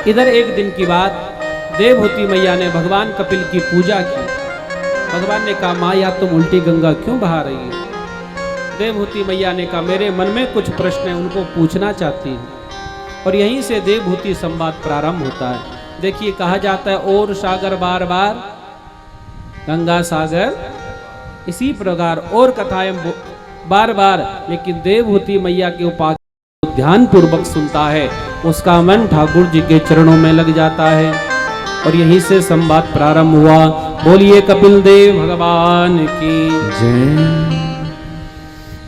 इधर एक दिन की बात, देवहूति मैया ने भगवान कपिल की पूजा की। भगवान ने कहा, माँ या तुम उल्टी गंगा क्यों बहा रही है? देवहूति मैया ने कहा, मेरे मन में कुछ प्रश्न है, उनको पूछना चाहती हूँ। और यहीं से देवहूति संवाद प्रारंभ होता है। देखिए, कहा जाता है और सागर बार बार गंगा सागर, इसी प्रकार और कथाएं बार बार, लेकिन देवहूति मैया के उपाख्यान ध्यान पूर्वक सुनता है, उसका मन ठाकुर जी के चरणों में लग जाता है। और यहीं से संवाद प्रारंभ हुआ। बोलिए कपिल देव भगवान की जय।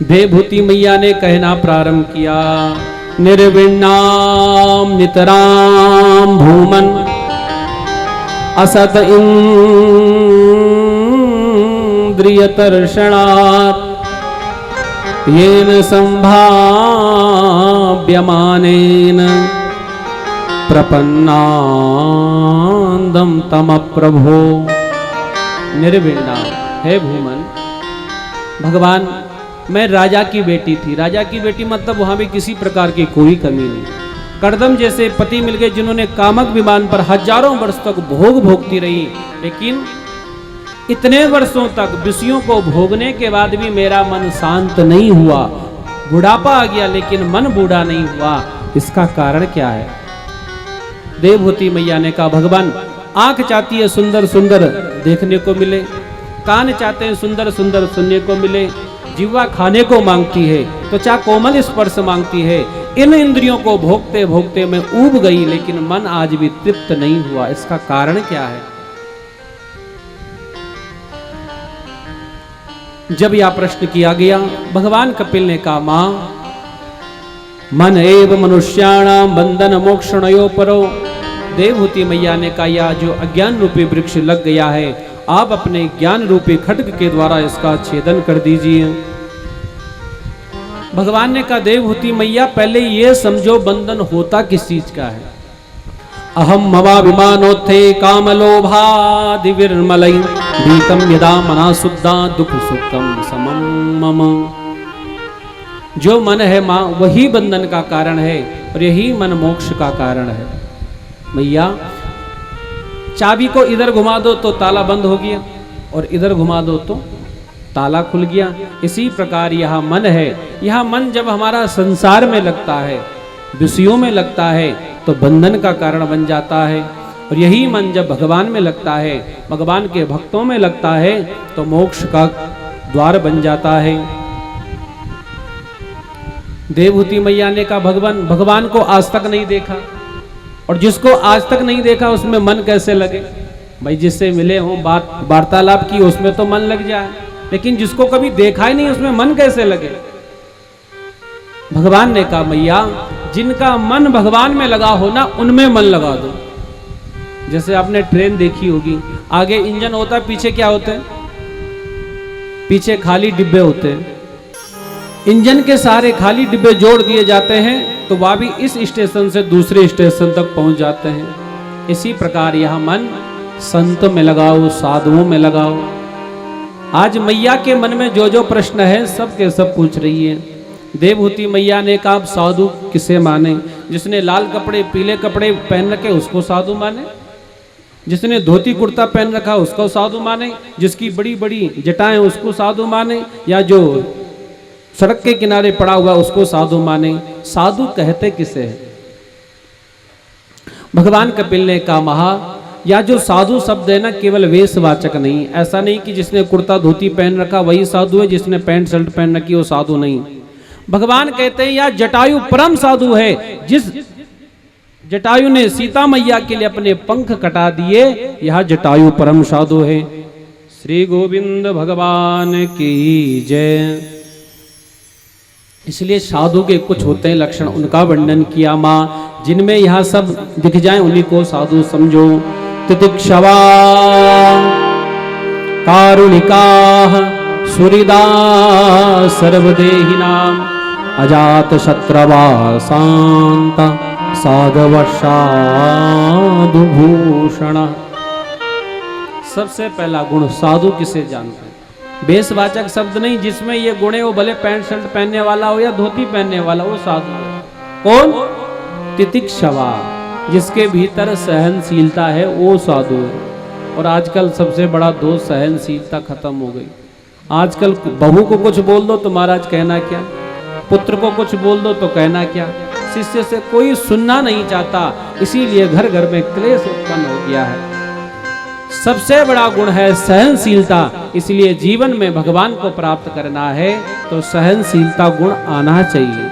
देवहूति मैया ने कहना प्रारंभ किया, निर्विण्णाम नितराम भूमन असत इंद्रियतर्षणात् येन संभाव्यमानेन प्रपन्नान्दं तमप्रभो। निर्विण्णा है भूमन, भगवान मैं राजा की बेटी थी। राजा की बेटी मतलब वहां भी किसी प्रकार की कोई कमी नहीं। कर्दम जैसे पति मिल गए जिन्होंने कामक विमान पर हजारों वर्ष तक भोग भोगती रही, लेकिन इतने वर्षों तक विषयों को भोगने के बाद भी मेरा मन शांत नहीं हुआ। बुढ़ापा आ गया लेकिन मन बूढ़ा नहीं हुआ। इसका कारण क्या है? देवहूति मैया ने कहा, भगवान आंख चाहती है सुंदर सुंदर देखने को मिले, कान चाहते हैं सुंदर सुंदर सुनने को मिले, जिह्वा खाने को मांगती है, त्वचा कोमल स्पर्श मांगती है। इन इंद्रियों को भोगते भोगते मैं ऊब गई, लेकिन मन आज भी तृप्त नहीं हुआ। इसका कारण क्या है? जब यह प्रश्न किया गया, भगवान कपिल ने कहा, मां मन एव मनुष्याणाम बंधन मोक्षणयो परो। देवहूति मैया ने कहा, यह जो अज्ञान रूपी वृक्ष लग गया है, आप अपने ज्ञान रूपी खड्ग के द्वारा इसका छेदन कर दीजिए। भगवान ने कहा, देवहूति मैया पहले ये समझो बंधन होता किस चीज का है। अहम मवाभिमानोत्थे कामलोभादिविर्मलै भीतम यदा मना शुद्धा दुख सुखम समम मम। जो मन है मां, वही बंधन का कारण है और यही मन मोक्ष का कारण है। मैया चाबी को इधर घुमा दो तो ताला बंद हो गया और इधर घुमा दो तो ताला खुल गया। इसी प्रकार यह मन है, यह मन जब हमारा संसार में लगता है, विषयों में लगता है, तो बंधन का कारण बन जाता है। और यही मन जब भगवान में लगता है, भगवान के भक्तों में लगता है, तो मोक्ष का द्वार बन जाता है। देवहूति मैया ने कहा, भगवान को आज तक नहीं देखा, और जिसको आज तक नहीं देखा उसमें मन कैसे लगे? भाई जिससे मिले हो, बात वार्तालाप की, उसमें तो मन लग जाए, लेकिन जिसको कभी देखा ही नहीं उसमें मन कैसे लगे? भगवान ने कहा, मैया जिनका मन भगवान में लगा हो ना, उनमें मन लगा दो। जैसे आपने ट्रेन देखी होगी, आगे इंजन होता है, पीछे क्या होते हैं? पीछे खाली डिब्बे होते हैं। इंजन के सारे खाली डिब्बे जोड़ दिए जाते हैं तो वह भी इस स्टेशन से दूसरे स्टेशन तक पहुंच जाते हैं। इसी प्रकार यह मन संत में लगाओ, साधुओं में लगाओ। आज मैया के मन में जो जो प्रश्न है सब के सब पूछ रही है। देवहूति मैया ने कहा, साधु किसे माने? जिसने लाल कपड़े पीले कपड़े पहन रखे उसको साधु माने, जिसने धोती कुर्ता पहन रखा उसको साधु माने, जिसकी बड़ी बड़ी जटाएं उसको साधु माने, या जो सड़क के किनारे पड़ा हुआ उसको साधु माने। साधु कहते किसे है? भगवान कपिल ने कहा, महा या जो साधु शब्द है ना, केवल वेशवाचक नहीं। ऐसा नहीं कि जिसने कुर्ता धोती पहन रखा वही साधु है, जिसने पैंट शर्ट पहन रखी वो साधु नहीं। भगवान कहते हैं, या जटायु परम साधु है। जिस जटायु ने सीता मैया के लिए अपने पंख कटा दिए, यह जटायु परम साधु है। श्री गोविंद भगवान की जय। इसलिए साधु के कुछ होते हैं लक्षण, उनका वर्णन किया मां, जिनमें यह सब दिख जाए उन्हीं को साधु समझो। तितिक्षवा कारुणिका सुहृदा सर्वदेहिनां अजात शत्रवा शांता साधव साधु भूषण। सबसे पहला गुण साधु किसे जानते हैं? वेशवाचक शब्द नहीं, जिसमें ये गुण है वो भले पैंट शर्ट पहनने वाला हो या धोती पहनने वाला, वो साधु है। कौन? तितिक्षवा, जिसके भीतर सहनशीलता है वो साधु है। और आजकल सबसे बड़ा दोष सहनशीलता खत्म हो गई। आजकल बहू को कुछ बोल दो तो महाराज कहना क्या, पुत्र को कुछ बोल दो तो कहना क्या, शिष्य से कोई सुनना नहीं चाहता। इसीलिए घर घर में क्लेश उत्पन्न हो गया है। सबसे बड़ा गुण है सहनशीलता। इसलिए जीवन में भगवान को प्राप्त करना है तो सहनशीलता गुण आना चाहिए।